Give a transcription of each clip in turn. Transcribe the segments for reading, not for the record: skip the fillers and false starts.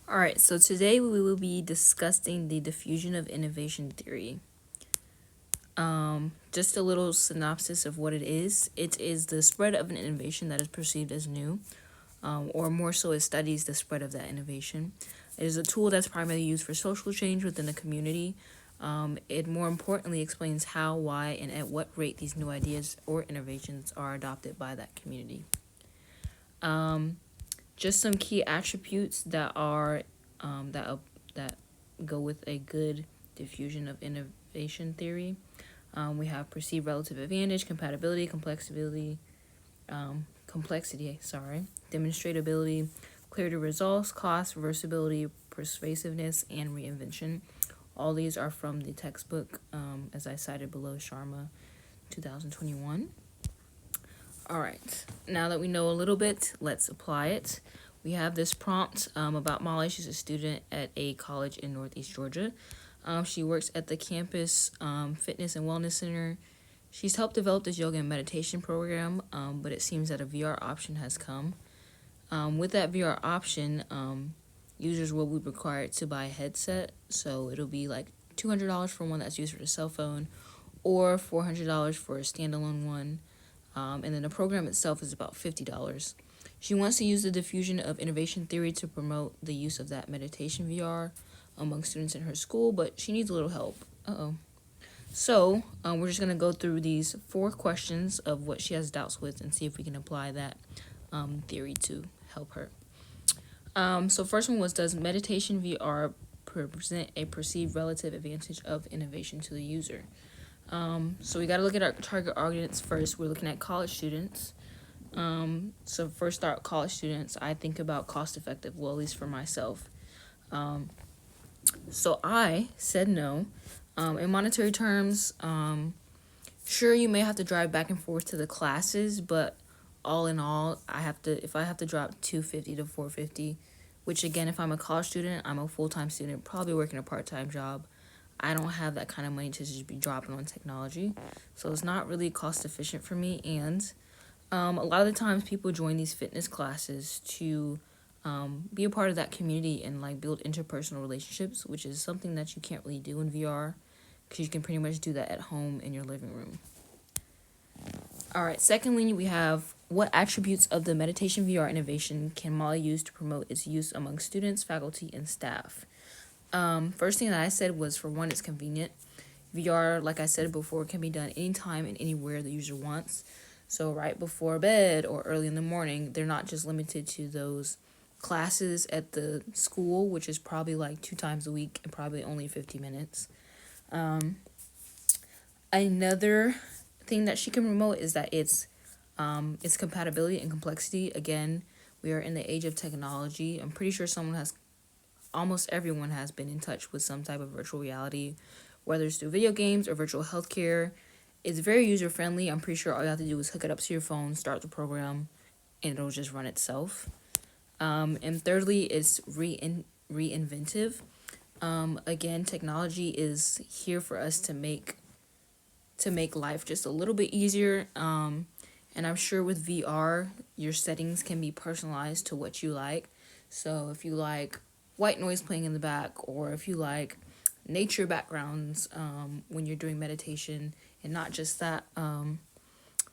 All right, so today we will be discussing the diffusion of innovation theory. Just a little synopsis of what it is. It is the spread of an innovation that is perceived as new, or more so, it studies the spread of that innovation. It is a tool that's primarily used for social change within the community. It more importantly explains how, why, and at what rate these new ideas or innovations are adopted by that community. Just some key attributes that are that go with a good diffusion of innovation theory. We have perceived relative advantage, compatibility, complexity, demonstratability, clarity of results, cost, reversibility, persuasiveness, and reinvention. All these are from the textbook, as I cited below, Sharma, 2021. All right, now that we know a little bit, let's apply it. We have this prompt about Molly. She's a student at a college in Northeast Georgia. She works at the campus fitness and wellness center. She's helped develop this yoga and meditation program, but it seems that a VR option has come. With that VR option, users will be required to buy a headset, so it'll be like $200 for one that's used for the cell phone, or $400 for a standalone one. And then the program itself is about $50. She wants to use the diffusion of innovation theory to promote the use of that meditation VR among students in her school, but she needs a little help. So we're just going to go through these 4 questions of what she has doubts with and see if we can apply that theory to help her. So first one was, does meditation VR present a perceived relative advantage of innovation to the user? So we got to look at our target audience first. We're looking at college students. So first start college students, I think about cost effective, well, at least for myself. So I said no. In monetary terms, sure, you may have to drive back and forth to the classes, but all in all, if I have to drop $250 to $450, which again, if I'm a college student, I'm a full-time student, probably working a part-time job. I don't have that kind of money to just be dropping on technology, so it's not really cost efficient for me. And a lot of the times people join these fitness classes to be a part of that community and like build interpersonal relationships, which is something that you can't really do in VR because you can pretty much do that at home in your living room. All right, secondly, we have, what attributes of the meditation VR innovation can Molly use to promote its use among students, faculty, and staff? First thing that I said was, for one, it's convenient. VR, like I said before, can be done anytime and anywhere the user wants. So right before bed or early in the morning, they're not just limited to those classes at the school, which is probably like 2 times a week and probably only 50 minutes. Another thing that she can promote is that its compatibility and complexity. Again, we are in the age of technology. I'm pretty sure almost everyone has been in touch with some type of virtual reality, whether it's through video games or virtual healthcare. It's very user-friendly. I'm pretty sure all you have to do is hook it up to your phone, start the program, and it'll just run itself. And thirdly, it's reinventive. Again, technology is here for us to make life just a little bit easier. And I'm sure with VR, your settings can be personalized to what you like. So if you like white noise playing in the back, or if you like nature backgrounds when you're doing meditation, and not just that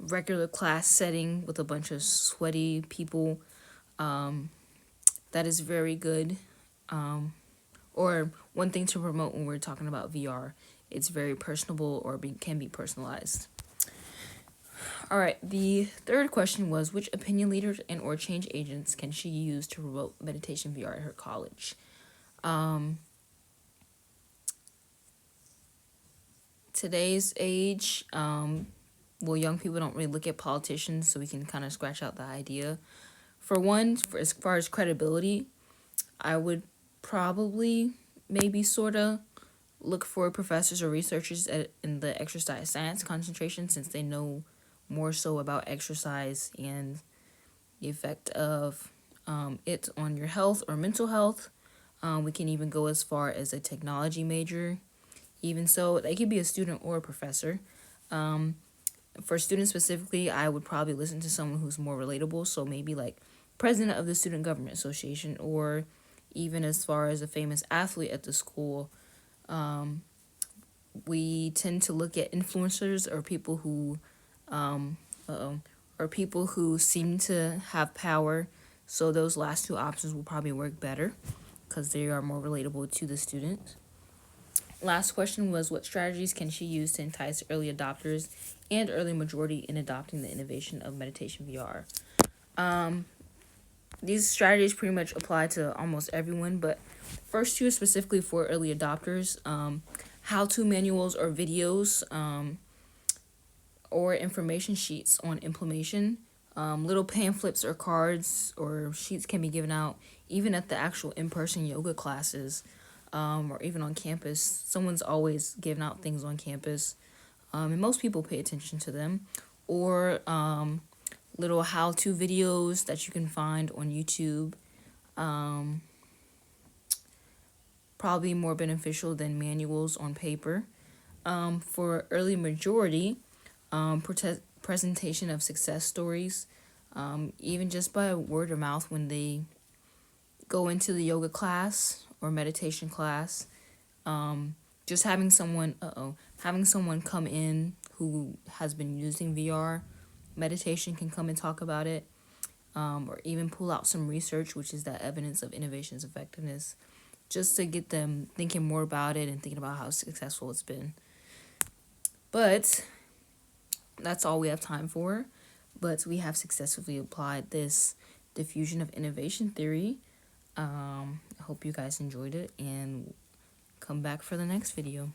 regular class setting with a bunch of sweaty people, that is very good. Or one thing to promote when we're talking about VR, it's very personable, or can be personalized. All right, the third question was, which opinion leaders and or change agents can she use to promote meditation VR at her college? Today's age, young people don't really look at politicians, so we can kind of scratch out the idea. For one, as far as credibility, I would probably maybe sort of look for professors or researchers in the exercise science concentration, since they know more so about exercise and the effect of it on your health or mental health. We can even go as far as a technology major. Even so, they could be a student or a professor. For students specifically, I would probably listen to someone who's more relatable. So maybe like president of the Student Government Association, or even as far as a famous athlete at the school, we tend to look at influencers or people who or people who seem to have power. So those last two options will probably work better because they are more relatable to the student. Last question was, what strategies can she use to entice early adopters and early majority in adopting the innovation of meditation VR? These strategies pretty much apply to almost everyone, but first two are specifically for early adopters. How-to manuals or videos, or information sheets on implementation. Little pamphlets or cards or sheets can be given out even at the actual in-person yoga classes, or even on campus. Someone's always giving out things on campus, and most people pay attention to them. Or little how-to videos that you can find on YouTube. Probably more beneficial than manuals on paper. For early majority, presentation of success stories, even just by word of mouth when they go into the yoga class or meditation class. Just having someone come in who has been using VR meditation can come and talk about it, or even pull out some research, which is that evidence of innovation's effectiveness, just to get them thinking more about it and thinking about how successful it's been. But that's all we have time for. But we have successfully applied this diffusion of innovation theory. I hope you guys enjoyed it and come back for the next video.